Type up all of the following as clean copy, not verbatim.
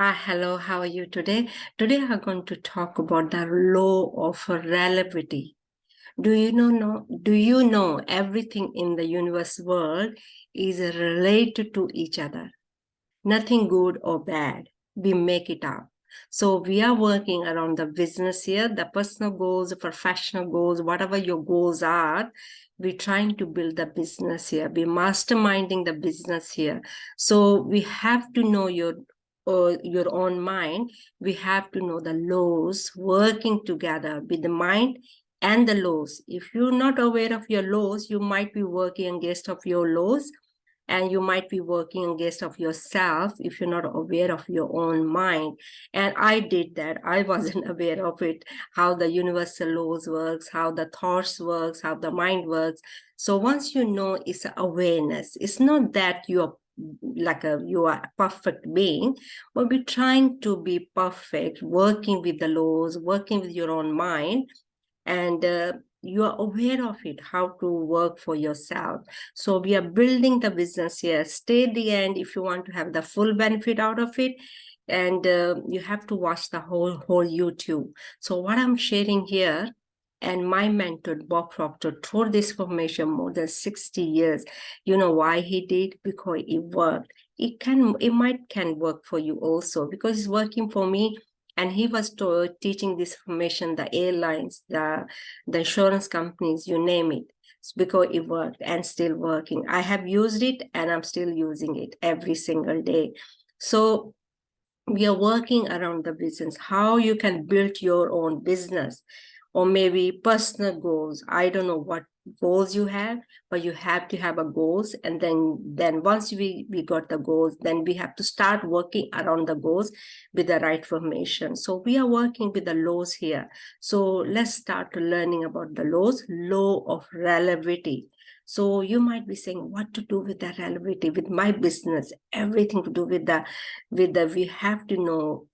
Hello, how are you today? Today I'm going to talk about the law of relativity. Do you know everything in the universe world is related to each other? Nothing good or bad. We make it up. So we are working around the business here, the personal goals, the professional goals, whatever your goals are. We're trying to build the business here. We're masterminding the business here. So we have to know your own mind. We have to know the laws working together with the mind and the laws. If you're not aware of your laws, you might be working against of your laws, and you might be working against of yourself if you're not aware of your own mind. And I did that. I wasn't aware of it, how the universal laws works, how the thoughts works, how the mind works. So once you know, it's awareness. It's not that you are a perfect being, but we're trying to be perfect, working with the laws, working with your own mind, and you are aware of it, how to work for yourself. So we are building the business here. Stay at the end if you want to have the full benefit out of it, and you have to watch the whole YouTube. So what I'm sharing here, and my mentor Bob Proctor told this formation more than 60 years. You know why he did? Because it worked. It might can work for you also, because it's working for me. And he was teaching this information, the airlines, the insurance companies, you name it. It's because it worked and still working. I have used it and I'm still using it every single day. So we are working around the business, how you can build your own business, or maybe personal goals. I don't know what goals you have, but you have to have a goals. And then once we got the goals, then we have to start working around the goals with the right formation. So we are working with the laws here. So let's start learning about the laws. Law of relativity. So you might be saying, what to do with the relativity with my business? Everything to do with we have to know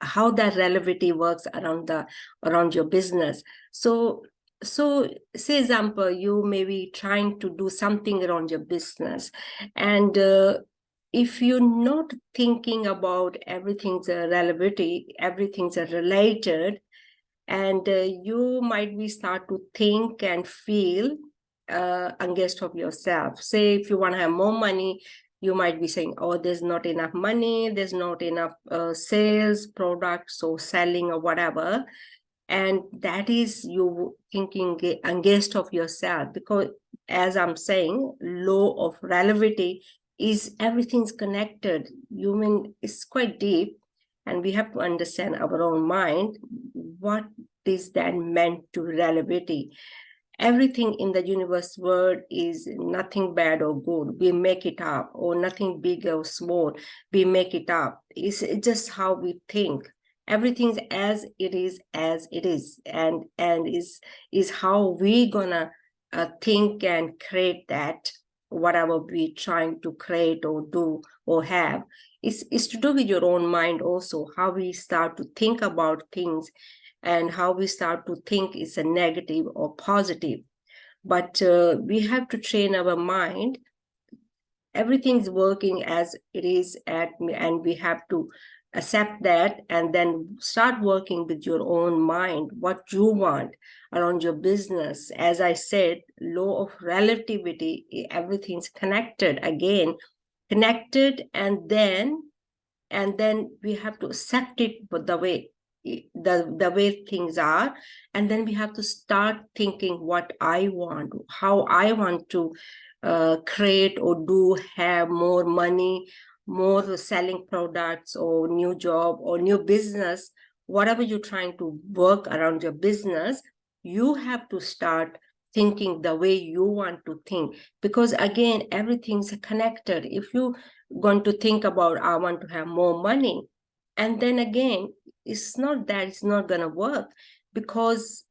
how that relativity works around your business. So say example, you may be trying to do something around your business, and if you're not thinking about everything's a relativity, everything's a related, and you might be start to think and feel against of yourself. Say if you want to have more money, you might be saying, oh, there's not enough money, there's not enough sales, products, or selling, or whatever. And that is you thinking against of yourself, because as I'm saying, law of relativity is everything's connected. Human is quite deep, and we have to understand our own mind. What is that meant to relativity? Everything in the universe world is nothing bad or good. We make it up, or nothing big or small. We make it up. It's just how we think. Everything's as it is, and is how we gonna think and create that whatever we trying to create or do or have. It's to do with your own mind also, how we start to think about things, and how we start to think is a negative or positive. But we have to train our mind. Everything's working as it is, and we have to accept that, and then start working with your own mind, what you want around your business. As I said, law of relativity, everything's connected, again connected, and then we have to accept it the way things are, and then we have to start thinking what I want, how I want to create or do, have more money, more selling products, or new job or new business. Whatever you're trying to work around your business, you have to start thinking the way you want to think, because again, everything's connected. If you going to think about, I want to have more money, and then again, it's not that it's not going to work, because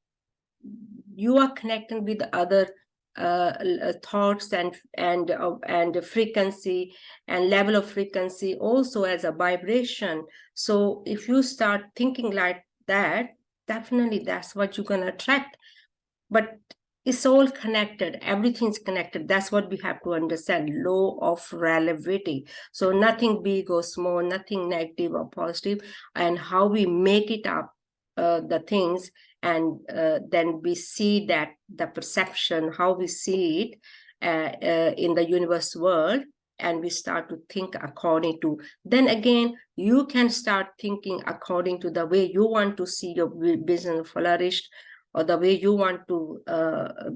you are connecting with other thoughts and frequency and level of frequency also as a vibration. So if you start thinking like that, definitely that's what you're going to attract. But it's all connected. Everything's connected. That's what we have to understand. Law of relativity. So nothing big or small, nothing negative or positive, and how we make it up, the things, and then we see that the perception, how we see it in the universe world, and we start to think according to. Then again, you can start thinking according to the way you want to see your business flourish, or the way you want to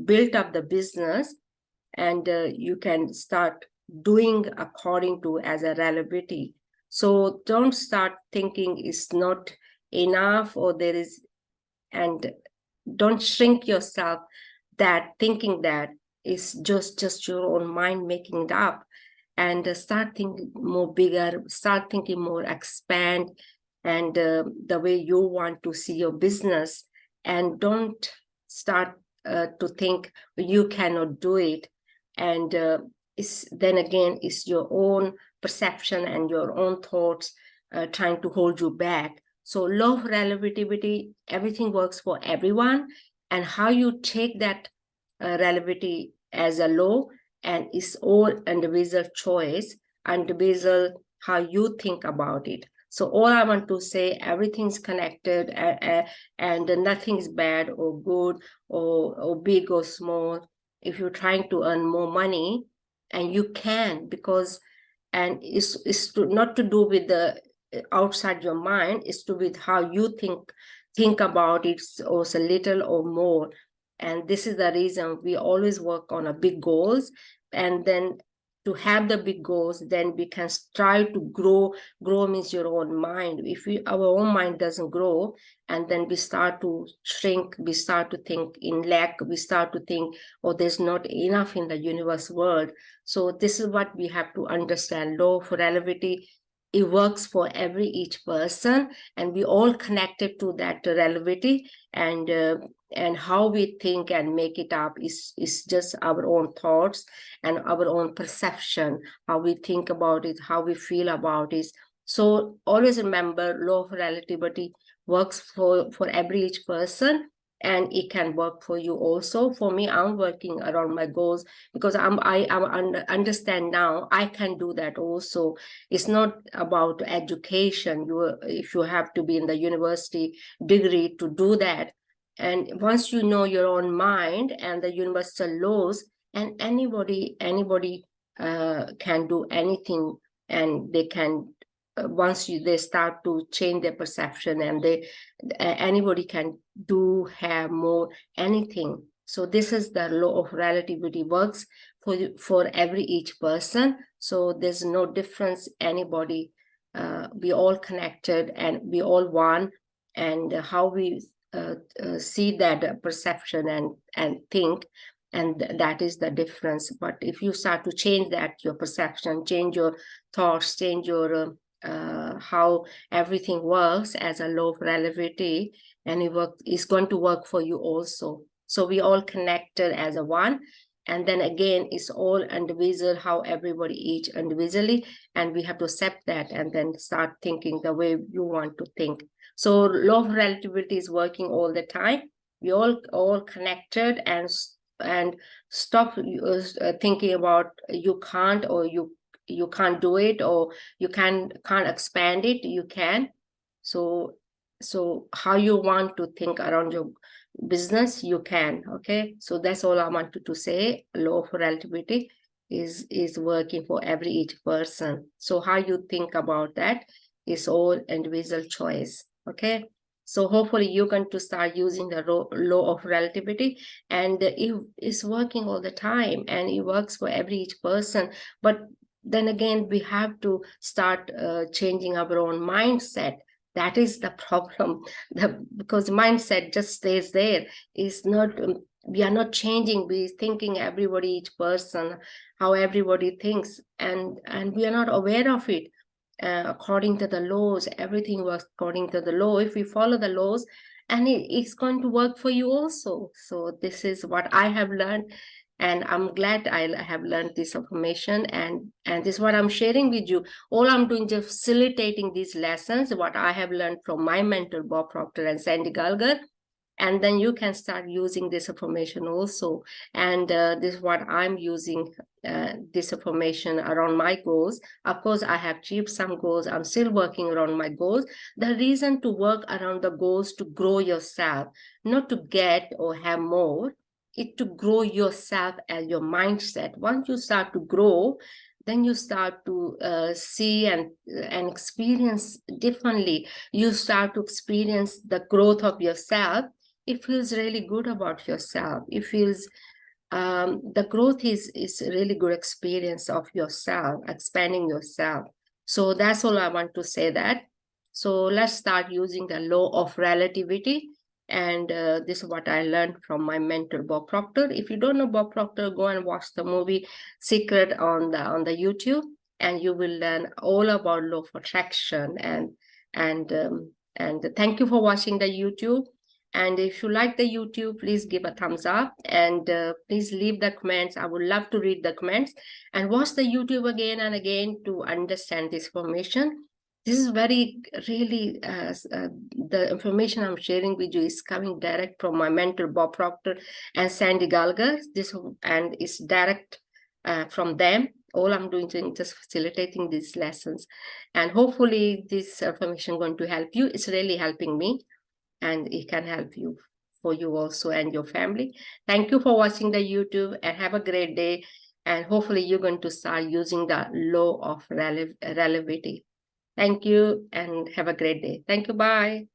build up the business, and you can start doing according to as a relativity. So don't start thinking it's not enough, or there is, and don't shrink yourself that thinking that is just your own mind making it up, and start thinking more bigger, start thinking more expand, and the way you want to see your business, and don't start to think you cannot do it, and then again it's your own perception and your own thoughts trying to hold you back. So law of relativity, everything works for everyone, and how you take that relativity as a law, and it's all individual choice, individual how you think about it. So all I want to say, everything's connected, and nothing's bad or good, or big or small. If you're trying to earn more money, and you can, because, and it's not to do with the outside your mind, it's to with how you think about it, or a little or more. And this is the reason we always work on a big goals, and then to have the big goals, then we can strive to grow. Grow means your own mind. If our own mind doesn't grow, and then we start to shrink, we start to think in lack, we start to think, oh, there's not enough in the universe world. So this is what we have to understand. Law of relativity, it works for each person, and we all connected to that relativity, and how we think and make it up is just our own thoughts and our own perception, how we think about it, how we feel about it. So always remember, law of relativity works for each person, and it can work for you also. For me, I'm working around my goals, because I understand now I can do that also. It's not about education. If you have to be in the university degree to do that. And once you know your own mind and the universal laws, and anybody can do anything, and they can, once they start to change their perception, and anybody can have more anything. So this is the law of relativity, works for each person. So there's no difference anybody. We all connected, and we all one, and how we see that perception and think, and that is the difference. But if you start to change that, your perception, change your thoughts, change your how everything works as a law of relativity, and it's going to work for you also. So we all connected as a one, and then again it's all individual, how everybody each individually, and we have to accept that, and then start thinking the way you want to think. So law of relativity is working all the time. We all connected, and stop thinking about you can't, or you can't do it, or you can't expand it. You can. So how you want to think around your business, you can. Okay, so that's all I wanted to say. Law of relativity is working for each person. So how you think about that is all individual choice. Okay, so hopefully you're going to start using the law of relativity, and it's working all the time, and it works for each person. But then again, we have to start changing our own mindset. That is the problem, because mindset just stays there. It's not, we are not changing. We're thinking each person, how everybody thinks, and we are not aware of it. According to the laws, everything works according to the law. If we follow the laws, and it's going to work for you also. So this is what I have learned, and I'm glad I have learned this information, and this is what I'm sharing with you. All I'm doing, just facilitating these lessons, what I have learned from my mentor Bob Proctor and Sandy Gallagher, and then you can start using this information also. And this is what I'm using, this information around my goals. Of course, I have achieved some goals. I'm still working around my goals. The reason to work around the goals to grow yourself, not to get or have more, it to grow yourself and your mindset. Once you start to grow, then you start to see and experience differently. You start to experience the growth of yourself. It feels really good about yourself. It feels the growth is a really good experience of yourself, expanding yourself. So that's all I want to say that. So let's start using the law of relativity. And this is what I learned from my mentor, Bob Proctor. If you don't know Bob Proctor, go and watch the movie Secret on the YouTube, and you will learn all about law of attraction. And thank you for watching the YouTube. And if you like the YouTube, please give a thumbs up, and please leave the comments. I would love to read the comments, and watch the YouTube again and again to understand this information. This is very, really, the information I'm sharing with you is coming direct from my mentor, Bob Proctor and Sandy Gallagher. And it's direct from them. All I'm doing is just facilitating these lessons. And hopefully this information is going to help you. It's really helping me, and it can help you for you also and your family. Thank you for watching the YouTube, and have a great day. And hopefully you're going to start using the law of relativity. Thank you, and have a great day. Thank you. Bye.